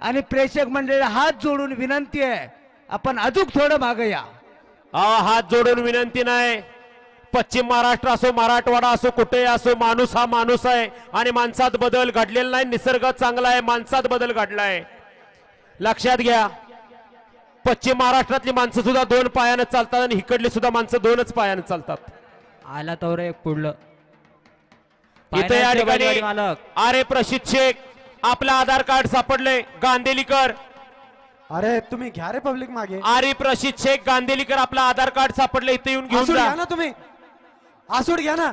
आणि प्रेक्षक मंडळी हात जोडून विनंती आहे, आपण अजून थोडं मागे या. हात जोडून विनंती नाही. पश्चिम महाराष्ट्र असो, मराठवाडा असो, कुठे असो, माणूस हा माणूस आहे आणि माणसात बदल घडलेला नाही. निसर्ग चांगला आहे, माणसात बदल घडलाय. लक्षात घ्या, पश्चिम महाराष्ट्रातली माणसं सुद्धा 2 पायाने चालतात आणि इकडली सुद्धा माणसं 2च पायाने चालतात. आला तर एक पुढलं इथे या ठिकाणी अरे प्रशिद शेख आपलं आधार कार्ड सापडले. गांधेलीकर, अरे तुम्ही घ्या रे पब्लिक मागे. आरिफ रशीद शेख गांधेलीकर आपलं आधार कार्ड सापडले. इथे येऊन घेऊन आसूड जा घ्या ना तुम्ही, आसूड घ्या ना.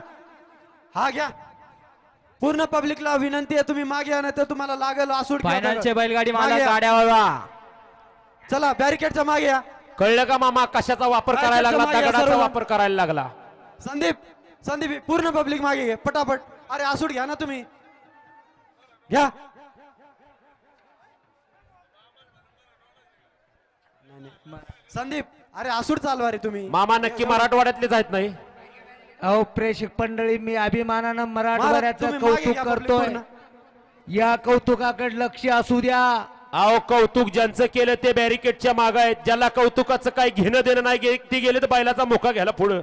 हा घ्या. पूर्ण पब्लिकला विनंती आहे, तुम्ही मागे या, नाही तर तुम्हाला लागेल आसूड. फायनलचे बैलगाडी मालक मागे या. गाड्या वळवा. चला बॅरिकेडच्या मागे या. कळलं का मामा कशाचा वापर करायला लागला? दगडाचा वापर करायला लागला. संदीप पूर्ण पब्लिक मागे घे पटापट. अरे आसूड घ्या ना तुम्ही, घ्या. संदीप अरे आसूड चालवा रे तुम्ही. मामा नक्की मराठवाड्यातलेच आहेत नाही? अहो प्रेक्षक मंडळी, मी अभिमानानं मराठवाड्याचं तुम्ही मागे कौतुक घ्या करतोय. पूर्ण. या कौतुकाकडे लक्ष असू द्या. अहो कौतुक ज्यांचं केलं ते बॅरिकेडच्या माग आहेत. ज्याला कौतुकाचं काही घेणं देणं नाही ते गेले तर बैलाचा मुका घ्यायला पुढं.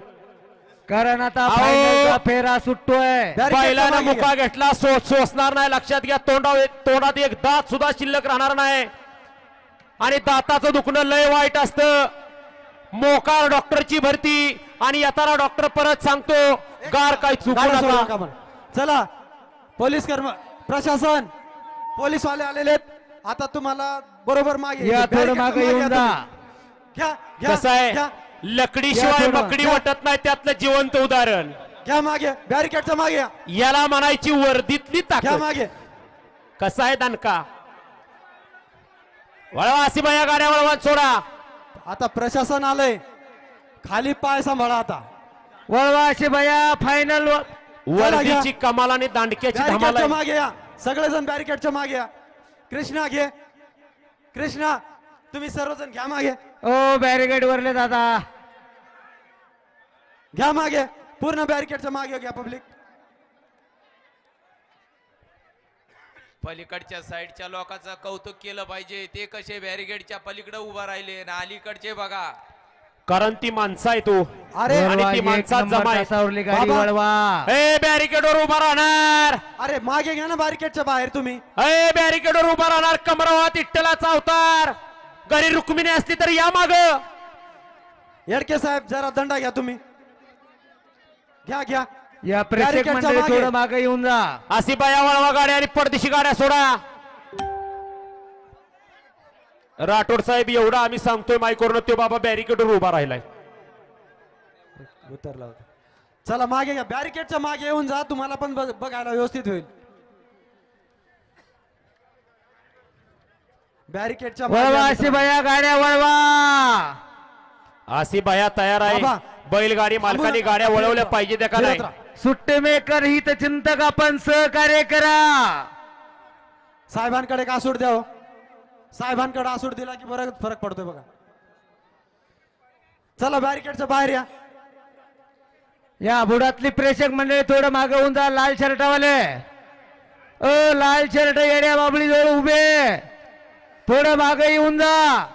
कारण आता अहो, फायनलचा फेरा सुटतोय. बैलानं मुका घेतला सोसणार नाही. लक्षात घ्या, तोंडात एक दात सुद्धा शिल्लक राहणार नाही. आणि दाताचं दुखणं लय वाईट असतं. मोकार डॉक्टरची भरती आणि येताना डॉक्टर परत सांगतो गार काही चुकू गाड्या सोडू नका. नका म्हणून. चला पोलीस प्रशासन, पोलीस वाले आलेले आहेत. आता तुम्हाला बरोबर मागे या थोडं मागे येऊन जा. घ्या घ्या कसं आहे, घ्या. लकडीशिवाय या थोडं. मकडी वाटत नाही. त्यातलं जिवंत उदाहरण. घ्या मागे, बॅरिकेडच्या मागे या. याला म्हणायची वर्दीतली घ्या ताकद. मागे. कसा आहे दणका? वळवा आसिबाया, गाड्या वळवा सोडा. आता प्रशासन आलंय, खाली पाय सांभाळा. आता वळवा अशी भया फायनल. वर्दीची कमाल आणि दांडक्याची धमाल बॅरिकेडच्या आहे. मागे या. सगळेजण बॅरिकेडच्या मागे या. कृष्णा घे, कृष्णा तुम्ही सर्वजण घ्या मागे. ओ बॅरिकेड वरले दादा, घ्या मागे, पूर्ण बॅरिकेडच्या मागे घ्या पब्लिक. पलीकडच्या साईडच्या लोकांचं कौतुक केलं पाहिजे. ते कसे बॅरिकेडच्या पलीकडे उभा राहिले ना अलीकडचे बघा. कारण ती माणसं आहे तू. अरे आणि ती माणसात जमा आहे. सावरली गाडी बाबा. वळवा. ए बॅरिकेडवर उभा राहणार. अरे मागे घ्या ना बॅरिकेडच्या बाहेर तुम्ही. ए बॅरिकेडवर उभा राहणार. कमरावात इट्टलाचा अवतार. घरी रुक्मिणी असली तर या माग. येडके साहेब जरा दंडा घ्या तुम्ही. घ्या घ्या. या प्रेक्षक बॅरिकेडच्या मंडळी मागे. थोडं मागे येऊन जा. आसिबाया, वळवा गाड्या आणि परदेशी गाड्या सोडा. राठोड साहेब एवढा आम्ही सांगतोय माईकवरून, तो बाबा बॅरिकेडवर उभा राहिलाय. उतरला होता. चला मागे घ्या, बॅरिकेडच्या मागे येऊन जा. तुम्हाला पण बघायला व्यवस्थित होईल. बॅरिकेडच्या वळवा अशी भया, गाड्या वळवा. आसिबाया तयार आहे. बाबा. बैलगाडी मालकाने गाड्या वळवल्या पाहिजे त्या का नाही? सुट्टे मेकर हित चिंतक आपण सहकार्य करा. साहेबांकडे का आसूड द्या हो. साहेबांकडे आसूड दिला की बरं फरक पडतोय बघा. चला बॅरिकेडच्या बाहेर या. या बुडातली प्रेक्षक मंडळी थोडं मागे होऊन जा. लाल शर्टावाले, लाल शर्ट येड्या बाबळी जवळ उभे, थोडं मागे येऊन जा.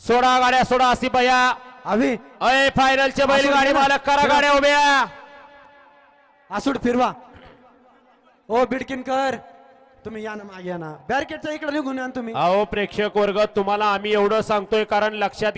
सोडा गाड्या सोडा. आसिबाया, अभि अय फायनलचे बैलगाडी आसूड मालक करा फिरा. गाड्या उभ्या. आसूड फिरवा. ओ बिडकिनकर तुम्ही या ना मागे या ना. बॅरिकेडच्या इकडे निघून या ना तुम्ही. अहो प्रेक्षक वर्ग, तुम्हाला आम्ही एवढं सांगतोय कारण लक्षात